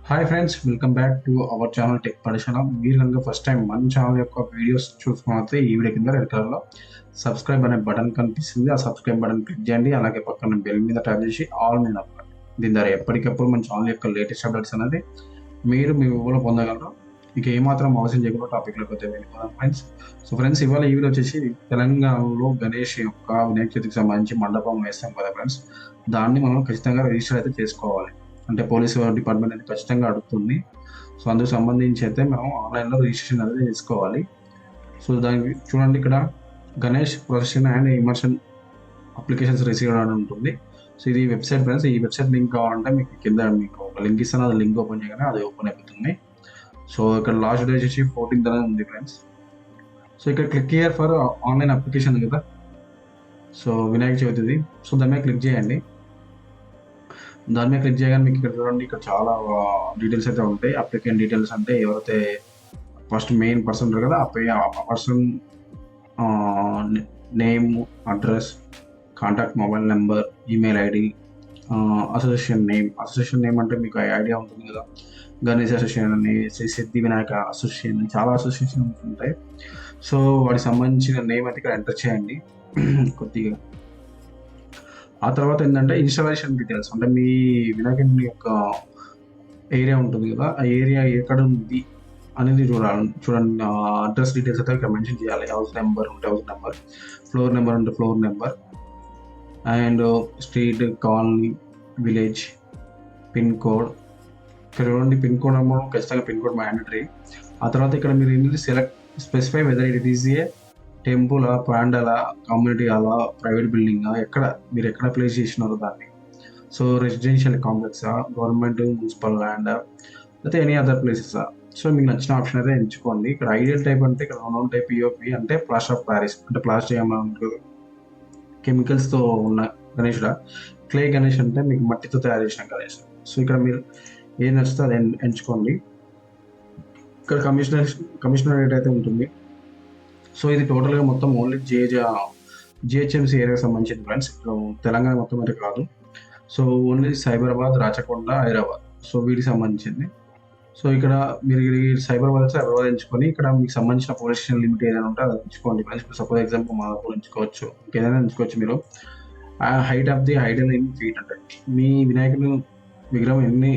Hi friends, welcome back to our channel tech పరిశ్రమ. మీరు కనుక ఫస్ట్ టైం మన ఛానల్ యొక్క వీడియోస్ చూసుకున్నట్లయితే ఈ వీడియో కింద రెడ్ కలర్లో సబ్స్క్రైబ్ అనే బటన్ కనిపిస్తుంది. ఆ సబ్స్క్రైబ్ బటన్ క్లిక్ చేయండి. అలాగే పక్కన బెల్ మీద ట్యాప్ చేసి ఆల్ మీద నొక్కండి. దీని ద్వారా ఎప్పటికప్పుడు మన ఛానల్ యొక్క లేటెస్ట్ అప్డేట్స్ అనేది మీరు మీ ఊళ్ళో పొందగలరు. ఇక ఏమాత్రం ఆలస్యం చేయకుండా టాపిక్లోకి అయితే వెళ్ళిపోదాం ఫ్రెండ్స్. ఫ్రెండ్స్, ఇవాళ ఈ వీడియో వచ్చేసి తెలంగాణలో గణేష్ యొక్క వినాయక చవితికి సంబంధించి మండపం వేస్తాం కదా ఫ్రెండ్స్. దాన్ని మనం ఖచ్చితంగా రిజిస్టర్ అయితే చేసుకోవాలి. అంటే పోలీసు డిపార్ట్మెంట్ అయితే ఖచ్చితంగా అడుగుతుంది. సో అందుకు సంబంధించి అయితే మనం ఆన్లైన్లో రిజిస్ట్రేషన్ అనేది చేసుకోవాలి. సో దానికి చూడండి, ఇక్కడ Ganesh procession and immersion applications receive అని ఉంటుంది. సో ఇది వెబ్సైట్ ఫ్రెండ్స్. ఈ వెబ్సైట్ లింక్ కావాలంటే మీకు కింద మీకు ఒక లింక్ ఇస్తాను. అది లింక్ ఓపెన్ చేయగానే అది ఓపెన్ అయిపోతుంది. సో ఇక్కడ లాస్ట్ డేట్ వచ్చేసి 14th అనేది ఉంది ఫ్రెండ్స్. సో ఇక్కడ click here for online application కదా. సో వినాయక చవితిది. సో దాని మీద క్లిక్ చేయండి. దాని మీద క్లిక్ చేయగానే మీకు ఇక్కడ చూడండి, ఇక్కడ చాలా డీటెయిల్స్ అయితే ఉంటాయి. అప్లికెంట్ డీటెయిల్స్ అంటే ఎవరైతే ఫస్ట్ మెయిన్ పర్సన్ ఉంటారు కదా, ఆ person name, address, contact mobile number, email ID, association name అంటే మీకు ఐడియా ఉంటుంది కదా. గణేష్ అసోసియేషన్ అని, శ్రీ సిద్ధి వినాయక అసోసియేషన్, చాలా అసోసియేషన్స్ ఉంటాయి. సో వాటికి సంబంధించిన నేమ్ అయితే ఇక్కడ ఎంటర్ చేయండి కొద్దిగా. ఆ తర్వాత ఏంటంటే ఇన్స్టాలేషన్ డీటెయిల్స్, అంటే మీ వినాయకుని యొక్క ఏరియా ఉంటుంది కదా, ఆ ఏరియా ఎక్కడ ఉంది అనేది చూడండి. అడ్రస్ డీటెయిల్స్ అయితే ఇక్కడ మెన్షన్ చేయాలి. హౌస్ నెంబర్ ఉంటే హౌస్ నెంబర్, ఫ్లోర్ నెంబర్ ఉంటే floor number, and street, colony, village, pin code. ఇక్కడ చూడండి, పిన్ కోడ్ నెంబర్ ఖచ్చితంగా పిన్ కోడ్ మ్యాండటరీ. ఆ తర్వాత ఇక్కడ మీరు ఏంటంటే specify whether it is a temple, పాండలా, కమ్యూనిటీ హాలా, ప్రైవేట్ బిల్డింగా, మీరు ఎక్కడ ప్లేస్ చేసినారో దాన్ని. సో రెసిడెన్షియల్ కాంప్లెక్సా, గవర్నమెంట్ మున్సిపల్ ల్యాండ్, అయితే ఎనీ అదర్ ప్లేసెసా. సో మీకు నచ్చిన ఆప్షన్ అయితే ఎంచుకోండి. ఇక్కడ ఐడియల్ టైప్ అంటే ఇక్కడ నోన్ టైప్ పిఓపి అంటే ప్లాస్టర్ ఆఫ్ ప్యారిస్, అంటే ప్లాస్టర్ ఏమన్నా కెమికల్స్తో ఉన్న గణేష్. క్లే గణేష్ అంటే మీకు మట్టితో తయారు చేసిన గణేష్. సో ఇక్కడ మీరు ఏది నచ్చితే అది ఎంచుకోండి. ఇక్కడ కమిషనరేట్ అయితే ఉంటుంది. సో ఇది టోటల్గా మొత్తం ఓన్లీ జిహెచ్ఎంసీ ఏరియాకి సంబంధించిన ఫ్రెండ్స్. తెలంగాణ మొత్తం అయితే కాదు. So only Cyberabad, Rachakonda, Hyderabad, so వీటికి సంబంధించింది. సో ఇక్కడ మీరు సైబరాబాద్ ఎంచుకొని ఇక్కడ మీకు సంబంధించిన పోలీస్ స్టేషన్ లిమిట్ ఏదైనా ఉంటే అది ఎంచుకోండి ఫ్రెండ్స్. సపోజ్ ఎగ్జాంపుల్ మాదాపూర్ ఎంచుకోవచ్చు, ఇంకేదైనా ఎంచుకోవచ్చు మీరు. Height of the Idol in feet, అంటే మీ వినాయకుని విగ్రహం ఎన్ని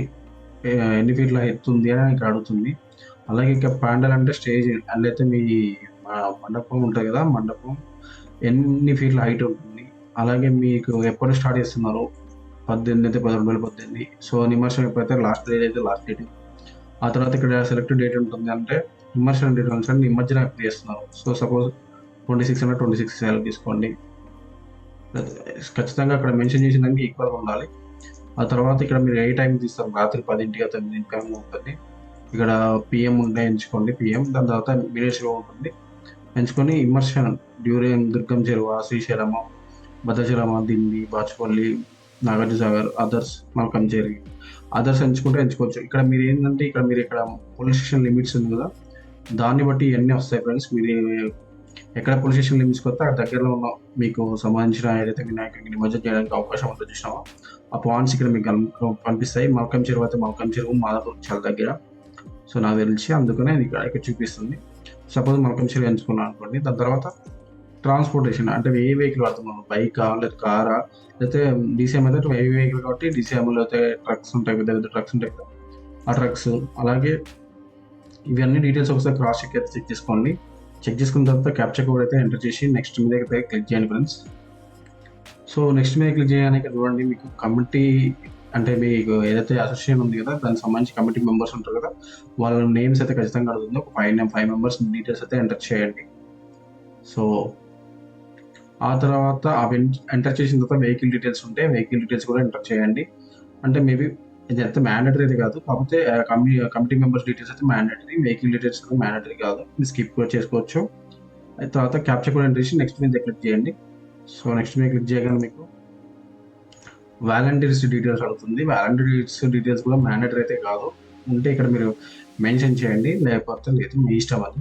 ఫీట్ల ఎత్తుంది అని ఇక్కడ అడుగుతుంది. అలాగే ఇక పాండల్ అంటే స్టేజ్, అయితే మీ మండపం ఉంటుంది కదా, మండపం ఎన్ని ఫీట్ల హైట్ ఉంటుంది. అలాగే మీకు ఎప్పుడు స్టార్ట్ చేస్తున్నారు, 18 అయితే 2018. సో నిమర్షన్ ఎప్పుడైతే లాస్ట్ డేట్ అయితే లాస్ట్ డేట్. ఆ తర్వాత ఇక్కడ సెలెక్ట్ డేట్ ఉంటుంది, అంటే నిమర్షన్ డేట్ అంటే నిమజ్జనం ఎప్పుడు చేస్తున్నారు. సో సపోజ్ 26 అంటే 26 సెలెక్ట్ తీసుకోండి. ఖచ్చితంగా అక్కడ మెన్షన్ చేసిన దానికి ఈక్వల్గా ఉండాలి. ఆ తర్వాత ఇక్కడ మీరు ఏ టైం తీస్తారు, రాత్రి 10ంటికి 9ంటికి ఉంటుంది. ఇక్కడ పిఎం ఉంటే ఎంచుకోండి పిఎం. దాని తర్వాత మినిట్స్లో ఉంటుంది, ఎంచుకొని ఇమర్షన్ డ్యూరింగ్ దుర్గం చెరువు, శ్రీశైలము, భద్రాచలమ, దిండి, బాచుపల్లి, నాగార్జునసాగర్, అదర్స్, మల్కంచేరి, అదర్స్ ఎంచుకోవచ్చు. ఇక్కడ మీరు ఏంటంటే ఇక్కడ పోలీస్ స్టేషన్ లిమిట్స్ ఉంది కదా, దాన్ని బట్టి ఇవన్నీ వస్తాయి ఫ్రెండ్స్. మీరు ఎక్కడ పోలీస్ స్టేషన్ లిమిట్స్కి వస్తే ఆ దగ్గరలో ఉన్న మీకు సంబంధించిన ఏదైతే వినాయకుడికి నిమజ్జనం చేయడానికి అవకాశం ఉంటుందో చూసినామో ఆ పాయింట్స్ ఇక్కడ మీకు కనిపిస్తాయి. మల్కం చెరువు అయితే మల్కం చెరువు మాదాపూర్ చాలా దగ్గర. సో నాకు తెలిసి అందుకనే ఇక్కడ చూపిస్తుంది. సపోజ్ మల్కం చెరువు ఎంచుకున్నాను అనుకోండి. దాని తర్వాత ట్రాన్స్పోర్టేషన్, అంటే ఏ వెహికల్ వాడుతున్నాను, బైకా లేదా కారా, లేకపోతే డీసీఎం అయితే ఏ వెహికల్ కాబట్టి డీసీఎంలో అయితే ట్రక్స్ ఉంటాయి, పెద్ద పెద్ద ట్రక్స్ ఉంటాయి కదా, ఆ ట్రక్స్. అలాగే ఇవన్నీ డీటెయిల్స్ ఒకసారి క్రాస్ చెక్ చేసుకోండి. చెక్ చేసుకున్న తర్వాత క్యాప్చర్ కోడ్ అయితే ఎంటర్ చేసి నెక్స్ట్ మీద అయితే క్లిక్ చేయండి ఫ్రెండ్స్. సో నెక్స్ట్ మీద క్లిక్ చేయడానికి చూడండి, మీకు కమిటీ అంటే మీకు ఏదైతే అసోసియేషన్ ఉంది కదా, దానికి సంబంధించి కమిటీ మెంబర్స్ ఉంటారు కదా, వాళ్ళ నేమ్స్ అయితే ఖచ్చితంగా అడుగుతుంది. ఒక 5 మెంబర్స్ డీటెయిల్స్ అయితే ఎంటర్ చేయండి. సో ఆ తర్వాత అవి ఎంటర్ చేసిన తర్వాత వెహికల్ డీటెయిల్స్ ఉంటే వెహికల్ డీటెయిల్స్ కూడా ఎంటర్ చేయండి. అంటే మేబీ ఇది అయితే మ్యాండటరీ అయితే కాదు, కాకపోతే కమిటీ మెంబర్స్ డీటెయిల్స్ అయితే మ్యాండటరీ, వెహికల్ డీటెయిల్స్ అయితే మ్యాండటరీ కాదు, మీరు స్కిప్ కూడా చేసుకోవచ్చు. తర్వాత క్యాప్చర్ కూడా ఎంటర్ చేసి నెక్స్ట్ మీద క్లిక్ చేయండి. సో నెక్స్ట్ మీద క్లిక్ చేయగానే మీకు వాలంటీర్స్ డీటెయిల్స్ అడుగుతుంది. వాలంటీర్స్ డీటెయిల్స్ కూడా మ్యాండటరీ అయితే కాదు, ఉంటే ఇక్కడ మీరు మెన్షన్ చేయండి, లేకపోతే లేదు, మీ ఇష్టం అది.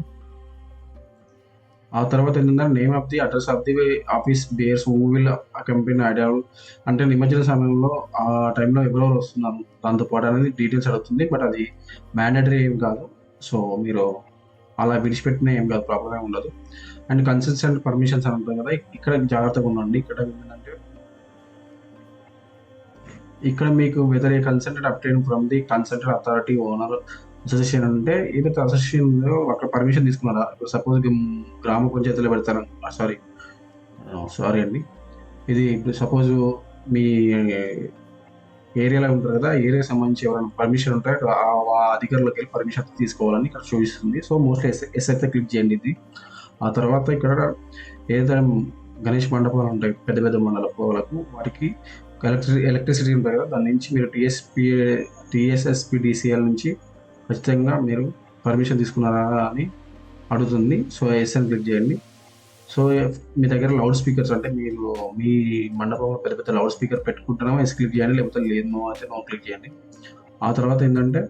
ఆ తర్వాత ఏంటంటే name of the address of the office bears who will company idea, అంటే నిమజ్జన సమయంలో ఆ టైంలో ఎవరెవరు వస్తున్నారు దాంతో పాటు అనేది డీటెయిల్స్ అడుగుతుంది. బట్ అది మ్యాండేటరీ ఏం కాదు. సో మీరు అలా విడిచిపెట్టిన ఏం కాదు, ప్రాబ్లం ఉండదు. అండ్ కన్సెంట్స్ అండ్ పర్మిషన్స్ అని ఉంటుంది కదా, ఇక్కడ జాగ్రత్తగా ఉండండి. ఇక్కడ ఏంటంటే ఇక్కడ మీకు whether a consented obtain from the consented authority owner association అంటే ఏదైతే అసోసియేషన్లో అక్కడ పర్మిషన్ తీసుకున్నారా. ఇప్పుడు సపోజ్ గ్రామ పంచాయతీలో పెడతారు, సారీ అండి, ఇది ఇప్పుడు సపోజ్ మీ ఏరియాలో ఉంటారు కదా, ఏరియాకి సంబంధించి ఎవరైనా పర్మిషన్ ఉంటే ఆ అధికారులకు వెళ్ళి పర్మిషన్ తీసుకోవాలని ఇక్కడ చూపిస్తుంది. సో మోస్ట్లీ ఎస్ అయితే క్లిక్ చేయండి ఇది. ఆ తర్వాత ఇక్కడ ఏదైతే గణేష్ మండపాలు ఉంటాయి పెద్ద పెద్ద మండపాలకు, వాటికి ఎలక్ట్రిసిటీ ఉంటుంది కదా, దాని నుంచి మీరు టీఎస్ఎస్పిడిసిఎల్ నుంచి ఖచ్చితంగా మీరు పర్మిషన్ తీసుకున్నారా అని అడుగుతుంది. సో ఎస్ అని క్లిక్ చేయండి. సో మీ దగ్గర లౌడ్ స్పీకర్స్ అంటే మీరు మీ మండపంలో పెద్ద పెద్ద లౌడ్ స్పీకర్ పెట్టుకుంటున్నామో ఎస్ క్లిక్ చేయండి, లేకపోతే లేదు నో అయితే నో క్లిక్ చేయండి. ఆ తర్వాత ఏంటంటే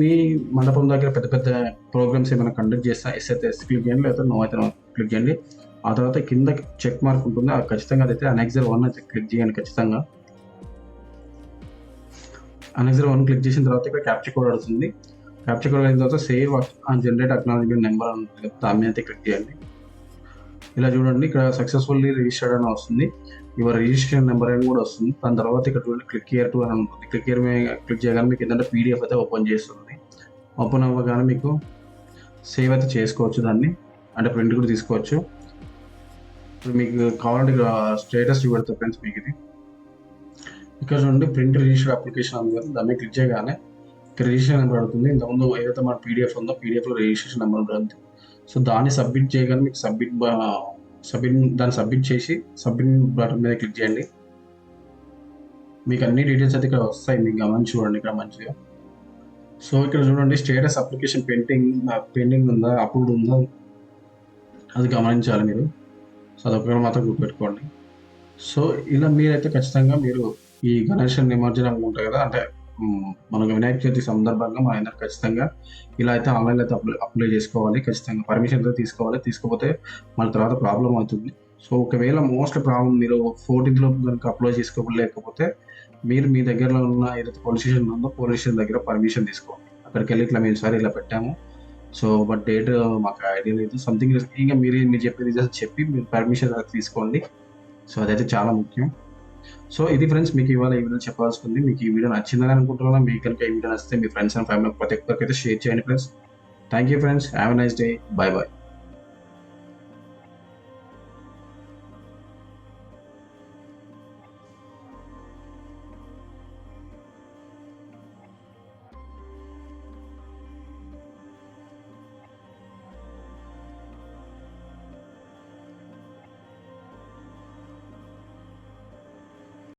మీ మండపం దగ్గర పెద్ద పెద్ద ప్రోగ్రామ్స్ ఏమైనా కండక్ట్ చేస్తా ఎస్ అయితే ఎస్ క్లిక్ చేయండి, లేకపోతే నో అయితే నో క్లిక్ చేయండి. ఆ తర్వాత కింద చెక్ మార్క్ ఉంటుంది, అది ఖచ్చితంగా అదైతే అనెక్సర్ 1 అయితే క్లిక్ చేయండి ఖచ్చితంగా. అనెక్సర్ 1 క్లిక్ చేసిన తర్వాత ఇక్కడ క్యాప్చర్ కోడ్ అడుగుతుంది. క్యాప్చర్ కోడ్ అయిన తర్వాత save and generate acknowledgement number అని ఉంటుంది, దాని మీద అయితే క్లిక్ చేయండి. ఇలా చూడండి, ఇక్కడ సక్సెస్ఫుల్లీ రిజిస్టర్డ్ అని వస్తుంది, యువర్ రిజిస్ట్రేషన్ నెంబర్ అని కూడా వస్తుంది. దాని తర్వాత ఇక్కడ చూడండి క్లిక్ హియర్ టు అని ఉంటుంది. క్లిక్ హియర్ మీద క్లిక్ చేయగానే మీకు ఏంటంటే పీడిఎఫ్ అయితే ఓపెన్ చేస్తుంది. ఓపెన్ అవ్వగానే మీకు సేవ్ అయితే చేసుకోవచ్చు దాన్ని, అంటే ప్రింట్ కూడా తీసుకోవచ్చు. ఇప్పుడు మీకు కావాలంటే ఇక్కడ స్టేటస్ చూపెడతా ఫ్రెండ్స్ మీకు ఇది. ఇక్కడ చూడండి ప్రింట్ రిజిస్టర్ అప్లికేషన్ ఉంది కదా, దాన్ని క్లిక్ చేయగానే ఇక్కడ రిజిస్ట్రేషన్ నెంబర్ అడుగుతుంది. ఇంతకుముందు ఏదైతే మన పీడిఎఫ్ ఉందో పీడిఎఫ్లో రిజిస్ట్రేషన్ నెంబర్ ఉంటుంది. సో దాన్ని సబ్మిట్ చేయగానే మీకు దాన్ని సబ్మిట్ చేసి సబ్మిట్ బటన్ మీద క్లిక్ చేయండి. మీకు అన్ని డీటెయిల్స్ అయితే ఇక్కడ వస్తాయి, మీకు గమనించి చూడండి ఇక్కడ మంచిగా. సో ఇక్కడ చూడండి స్టేటస్ అప్లికేషన్ పెండింగ్ ఉందా అప్రూవ్డ్ ఉందా అది గమనించాలి మీరు. సో అదొకటి మాత్రం గుర్తుపెట్టుకోండి. సో ఇలా మీరైతే ఖచ్చితంగా మీరు ఈ గణేష్ నిమజ్జనం ఉంటాయి కదా, అంటే మనకు వినాయక చవితి సందర్భంగా మన అందరూ ఖచ్చితంగా ఇలా అయితే ఆన్లైన్లో అయితే అప్లై చేసుకోవాలి. ఖచ్చితంగా పర్మిషన్ అయితే తీసుకోవాలి, తీసుకోకపోతే మన తర్వాత ప్రాబ్లం అవుతుంది. సో ఒకవేళ మోస్ట్ ప్రాబ్లం మీరు 14th లోపు కనుక అప్లై చేసుకోలేకపోతే మీరు మీ దగ్గరలో ఉన్న ఏదైతే పోలీస్ స్టేషన్ ఉందో పోలీస్ స్టేషన్ దగ్గర పర్మిషన్ తీసుకోండి. అక్కడికి వెళ్ళి ఇట్లా మేము సార్ ఇలా పెట్టాము, సో బట్ డేట్ మాకు ఐడియా లేదు సంథింగ్, ఇంకా మీరు చెప్పే రీజన్స్ చెప్పి మీరు పర్మిషన్ తీసుకోండి. సో అదైతే చాలా ముఖ్యం. సో ఇది ఫ్రెండ్స్ మీకు ఇవాళ ఈ వీడియో చెప్పాల్సింది. మీకు ఈ వీడియో నచ్చిందని అనుకుంటున్నాను. మీకు కనుక ఈ వీడియో నచ్చితే మీ ఫ్రెండ్స్ అండ్ ఫ్యామిలీ ప్రతి ఒక్కరికి అయితే షేర్ చేయండి friends. Thank you friends, have a nice day, by by.